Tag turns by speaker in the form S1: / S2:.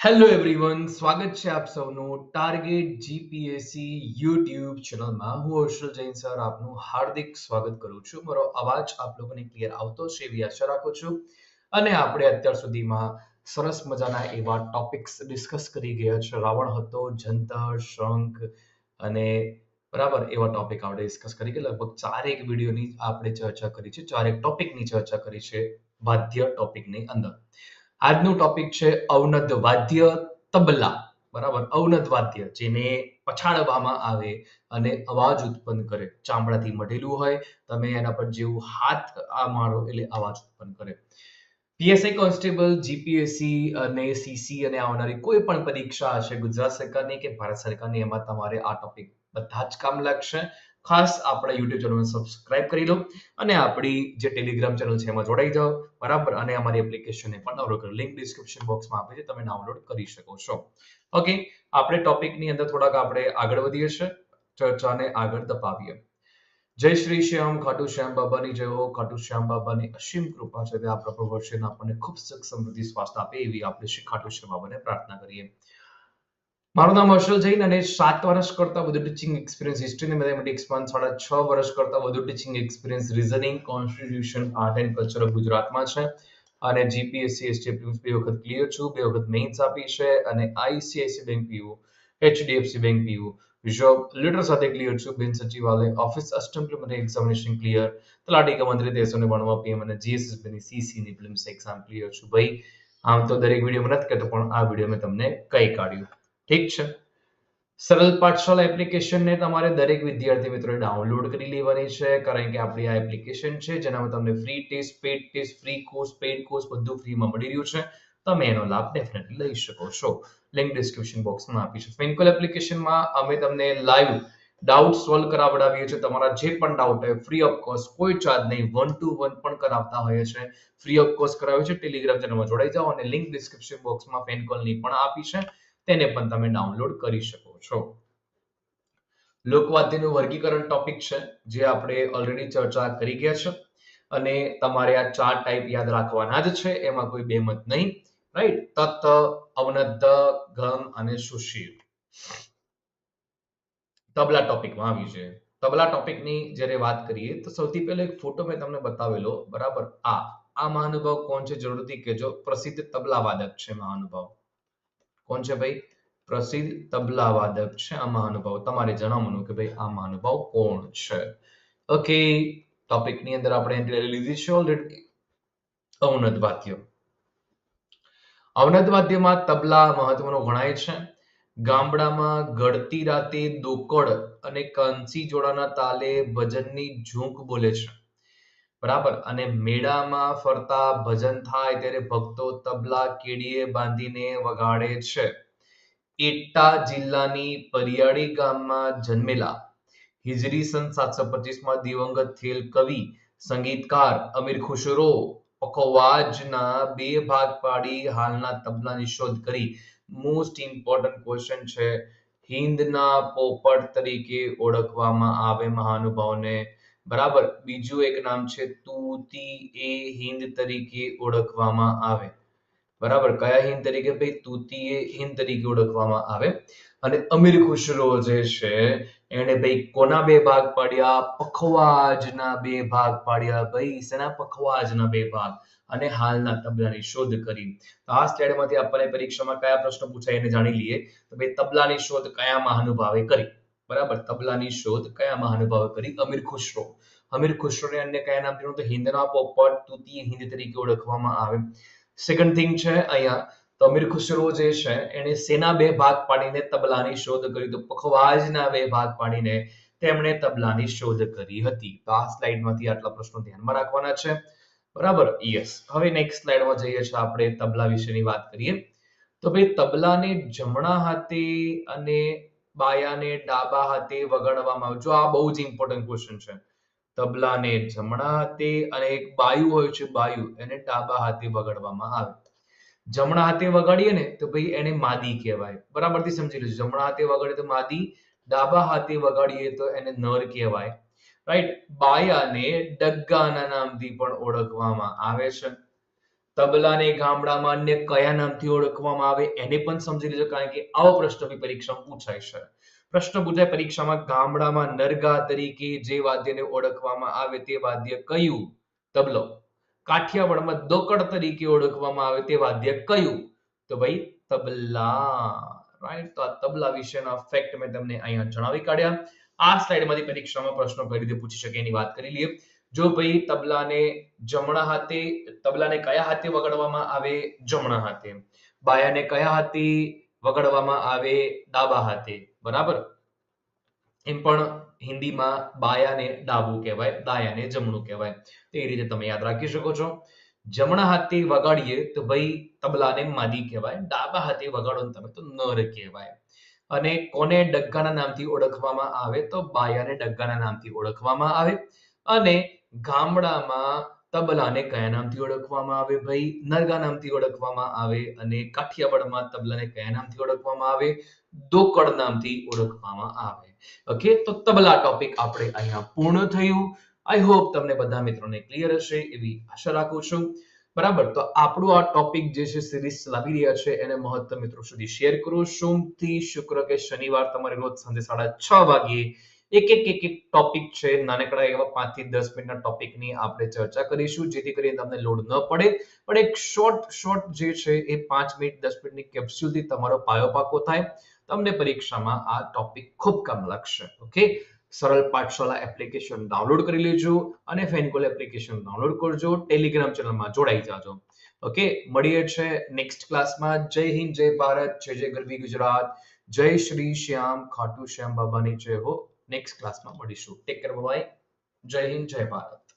S1: Hello everyone, સ્વાગત છે આપ સૌનું ટાર્ગેટ જીપીએસસી યુટ્યુબ ચેનલમાં. હું હર્ષલ જૈન સર આપનું હાર્દિક સ્વાગત કરું છું. મારો અવાજ આપ લોકોને ક્લિયર આવતો છે એવી આશા રાખું છું. અને આપણે અત્યાર સુધીમાં સરસ મજાના એવા ટોપિક્સ ડિસ્કસ કરી ગયા છે. રાવણ હતો, જંતર, શંખ અને બરાબર એવા ટોપિક આપણે ડિસ્કસ કરી કે લગભગ ચારેક વિડીયોની આપણે ચર્ચા કરી છે, ચારેક ટોપિકની ચર્ચા કરી છે વાદ્ય ટોપિકની અંદર. આજનું ટોપિક છે અવનદ વાદ્ય તબલા. બરાબર, અવનદ વાદ્ય જેને પછાડવામાં આવે અને અવાજ ઉત્પન્ન કરે. ચામડાથી મઢેલું હોય, તમે એના પર જેવું હાથ મારો એટલે અવાજ ઉત્પન્ન કરે. પીએસઆઈ કોન્સ્ટેબલ, જીપીએસસી અને સીસી અને આવનારી કોઈ પણ પરીક્ષા હશે ગુજરાત સરકારની કે ભારત સરકારની, એમાં તમારે આ ટોપિક બધા જ કામ લાગશે. ખાસ આપણા યુટ્યુબ ચેનલને સબસ્ક્રાઇબ કરી લો અને આપણી જે ટેલિગ્રામ ચેનલ છે એમાં જોડાઈ જાઓ. બરાબર, અને અમારી એપ્લિકેશનને પણ ડાઉનલોડ કરો. લિંક ડિસ્ક્રિપ્શન બોક્સમાં આપે છે, તમે ડાઉનલોડ કરી શકો છો. ઓકે, આપણે ટોપિકની અંદર થોડાક આપણે આગળ વધીએ છીએ, ચર્ચાને આગળ ધપાવીએ. જય શ્રી શ્યામ, ખાટુ શ્યામ બાબાની જય હો. ખાટુ શ્યામ બાબાની અસીમ કૃપા છે તે આપણા પર વર્ષે આપણને ખૂબ સુખ સમૃદ્ધિ સ્વાસ્થ્ય આપે એવી આપણે શ્રી ખાટુ શ્યામ બાબાને પ્રાર્થના કરીએ. મારું નામ હર્ષલ જૈન અને 7 વર્ષ કરતા વધુ ટીચિંગ એક્સપિરિયન્સ હિસ્ટ્રી અને મેથેમેટિક્સમાં, 6.5 વર્ષ કરતા વધુ teaching experience reasoning, constitution, art and culture ગુજરાતમાં છે. અને જીપીએસસી એસટી પ્રિલિમ્સ 2 વખત ક્લિયર છું, 2 વખત મેઇન્સ આપી છે અને ICICI bank Piyu, HDFC bank Piyu, job letter સાથે ક્લિયર છું. બિન સચિવાલય office assistant preliminary examination clear, તલાટી કમ મંત્રી 392 પીએમ અને જીએસએસબી ની સીસી ની પ્રિલિમ્સ એક્ઝામ ક્લિયર છું. ભાઈ, આમ તો દરેક વિડીયોમાં નથી કહેતો, પણ આ વિડીયો મેં તમને કહી કાઢ્યું. ઠીક છે. સરળ પાઠશાળા એપ્લિકેશનને તમારે દરેક વિદ્યાર્થી મિત્રોએ ડાઉનલોડ કરી લેવાની છે, કારણ કે આપણી આ એપ્લિકેશન છે જેનામાં તમને free test, paid test, free course, paid course બધું ફ્રીમાં મળી રહ્યું છે. તમે એનો લાભ ડેફિનેટલી લઈ શકો છો. લિંક ડિસ્ક્રિપ્શન બોક્સમાં આપી છે. ફિનકોલ એપ્લિકેશનમાં અમે તમને લાઈવ ડાઉટ સોલ્વ કરાવડાવીએ છીએ. તમારા જે પણ ડાઉટ હોય ફ્રી ઓફ કોસ્ટ, કોઈ ચાર્જ નહીં, 1 to 1 પણ કરાવતા હોઈએ છે. ફ્રી ઓફ કોસ્ટ કરાવે છે. ટેલિગ્રામ ચેનલમાં જોડાઈ જાઓ અને લિંક ડિસ્ક્રિપ્શન બોક્સમાં ફેનકોલની પણ આપી છે, તેને પણ તમે ડાઉનલોડ કરી શકો છો. લોકવાદ્યનું વર્ગીકરણ ટોપિક છે જે આપણે ઓલરેડી ચર્ચા કરી ગયા છે અને તમારે આ 4 ટાઈપ યાદ રાખવાના જ છે, એમાં કોઈ બેમત નહીં. રાઈટ, તત, અવનદ્દ, ગમ અને સુશીલ. તબલા ટોપિકમાં આવી છે. તબલા ટોપિકની જ્યારે વાત કરીએ તો સૌથી પહેલા એક ફોટો મેં તમને બતાવેલો. બરાબર, આ મહાનુભાવ કોણ છે જરૂરથી કહેજો. પ્રસિદ્ધ તબલા વાદક છે મહાનુભાવ. કોણ છે ભાઈ? પ્રસિદ્ધ તબલા વાદક છે આ મહાનુભાવ. તમારે જણાવવાનું કે ભાઈ આ મહાનુભાવ કોણ છે. ઓકે, ટોપિકની અંદર આપણે એન્ટ્રી લઈ લીધી છે ઓલરેડી. અવનદ વાદ્ય. અવનદ વાદ્યમાં તબલા મહત્વનો ગણાય છે. ગામડામાં ગળતી રાતે દોકડ અને કંસી જોડાના તાલે ભજનની ઝૂંક બોલે છે. બરાબર, અને મેળામાં ફરતા ભજન થાય ત્યારે ભક્તો તબલા કેડીએ બાંધીને વગાડે છે. એટા જિલ્લાની પરિયાળી ગામમાં જન્મેલા હિજરી સન 725 દિવંગત થયેલ કવિ સંગીતકાર અમીર ખુશરો પખવાજના 2 ભાગ પાડી હાલના તબલાની શોધ કરી. મોસ્ટ ઇમ્પોર્ટન્ટ ક્વેશ્ચન છે. હિન્દના પોપટ તરીકે ઓળખવામાં આવે મહાનુભાવને. બરાબર, બીજું એક નામ છે તૂતી એ હિન્દ તરીકે ઓળખવામાં આવે. બરાબર, કયા હિન્દ તરીકે? ભાઈ તૂતી એ હિન્દ તરીકે ઓળખવામાં આવે. અને અમીર ખુશરો જે છે એને ભાઈ કોના 2 ભાગ પાડ્યા? પખવાજના 2 ભાગ પાડ્યા. ભાઈ શેના પખવાજના 2 ભાગ? અને હાલના તબલાની શોધ કરી. તો આ સ્લાઇડમાંથી આપણને પરીક્ષામાં કયા પ્રશ્ન પૂછાય એને જાણી લઈએ. તો ભાઈ તબલાની શોધ કયા મહાનુભાવે કરી? બરાબર, તબલાની શોધ કયા મહાનુભાવે કરી? અમીર ખુશરો. અમીર ખુશરોને અન્ય કયા નામથી ઓળખતો? હિન્દના પોપટ, તૂતી હિન્દ તરીકે ઓળખવામાં આવે. સેકન્ડ થિંગ છે અહીંયા, તો અમીર ખુશરો જે છે એને સેના 2 ભાગ પાડીને તબલાની શોધ કરી? તો પખવાજના 2 ભાગ પાડીને તેમણે તબલાની શોધ કરી હતી. તો આ સ્લાઇડમાંથી આટલા પ્રશ્નો ધ્યાનમાં રાખવાના છે. બરાબર, યસ. હવે નેક્સ્ટ સ્લાઇડમાં જઈએ છીએ, આપણે તબલા વિશેની વાત કરીએ. તો ભાઈ તબલાને જમણા હાથે અને બાયાને ડાબા હાથે વગાડવામાં આવે. જો આ બહુ જ ઇમ્પોર્ટન્ટ ક્વેશ્ચન છે. તબલાને જમણા હાથે અને એક બાયુ હોય છે, બાયુ, એને ડાબા હાથે વગાડવામાં આવે. જમણા હાથે વગાડીએ ને તો ભાઈ એને માદી કહેવાય. બરાબરથી સમજી લેજો. જમણા હાથે વગાડીએ તો માદી, ડાબા હાથે વગાડીએ તો એને નર કહેવાય. રાઈટ. બાયાને ડગ્ગાના નામથી પણ ઓળખવામાં આવે છે. તબલાને ગામડામાં અન્ય કયા નામથી ઓળખવામાં આવે એને પણ સમજી લેજો, કારણ કે આવો પ્રશ્ન બી પરીક્ષામાં પૂછાય છે. પ્રશ્ન પૂછાય પરીક્ષામાં, ગામડામાં નરગા તરીકે જે વાદ્યને ઓળખવામાં આવે તે વાદ્ય કયું? તબલો. કાઠિયાવાડમાં દોકડ તરીકે ઓળખવામાં આવે તે વાદ્ય કયું? તો ભાઈ તબલા. રાઈટ, તો આ તબલા વિશેના ફેક્ટ મેં તમને અહીંયા જણાવી કાઢ્યા. આ સ્લાઇડમાંથી પરીક્ષામાં પ્રશ્નો કઈ રીતે પૂછી શકે એની વાત કરી લઈએ. જો ભાઈ તબલાને કયા હાથે વગાડવામાં આવે? જમણા હાથે. બાયાને કયા હાથે વગાડવામાં આવે? ડાબા હાથે. બરાબર. એમ પણ હિન્દીમાં બાયાને ડાબું કહેવાય, દાયાને જમણું કહેવાય. તે રીતે તમે યાદ રાખી શકો છો. જમણા હાથે વગાડીએ તો ભાઈ તબલાને માદી કહેવાય, ડાબા હાથે વગાડો તમે તો નર કહેવાય. અને કોને ડગ્ગાના નામથી ઓળખવામાં આવે? તો બાયાને ડગ્ગાના નામથી ઓળખવામાં આવે. અને ગામડામાં તબલાને કયા નામથી ઓળખવામાં આવે? ભાઈ નરગા નામથી ઓળખવામાં આવે. અને કાઠિયાવાડમાં તબલાને કયા નામથી ઓળખવામાં આવે? દોકડ નામથી ઓળખવામાં આવે. ઓકે, તો તબલા ટોપિક આપણે અહીંયા પૂર્ણ થયું. આઈ હોપ તમને બધા મિત્રોને ક્લિયર હશે એવી આશા રાખું છું. બરાબર, તો આપણું આ ટોપિક જે છે સિરીઝ ચલાવી રહ્યા છે એને મહત્તમ મિત્રો સુધી શેર કરો. સોમથી શુક્ર કે શનિવાર તમારે રોજ સાંજે 6:30 વાગ્યે એક ટોપિક છે, નાનકડા એવા 5 થી 10 મિનિટના ટોપિકની આપણે ચર્ચા કરીશું, જેથી કરીને તમને લોડ ન પડે. પણ એક શોર્ટ જે છે એ 5 મિનિટ 10 મિનિટની કેપ્સ્યુલથી તમારો પાયો પાકો થાય. તમને પરીક્ષામાં આ ટોપિક ખૂબ કામ લાગશે. ઓકે, સરળ પાઠશાળા એપ્લિકેશન ડાઉનલોડ કરી લેજો અને ફેનકોલ એપ્લિકેશન ડાઉનલોડ કરજો. ટેલિગ્રામ ચેનલમાં જોડાઈ જાજો. ઓકે, મળીએ છે નેક્સ્ટ ક્લાસમાં. જય હિન્દ, જય ભારત, જય ગરવી ગુજરાત, જય શ્રી શ્યામ ખાટુ શ્યામ બાબાની જય હો. નેક્સ્ટ ક્લાસમાં મળીશું. Take care, bye. Jai Hind, જય ભારત.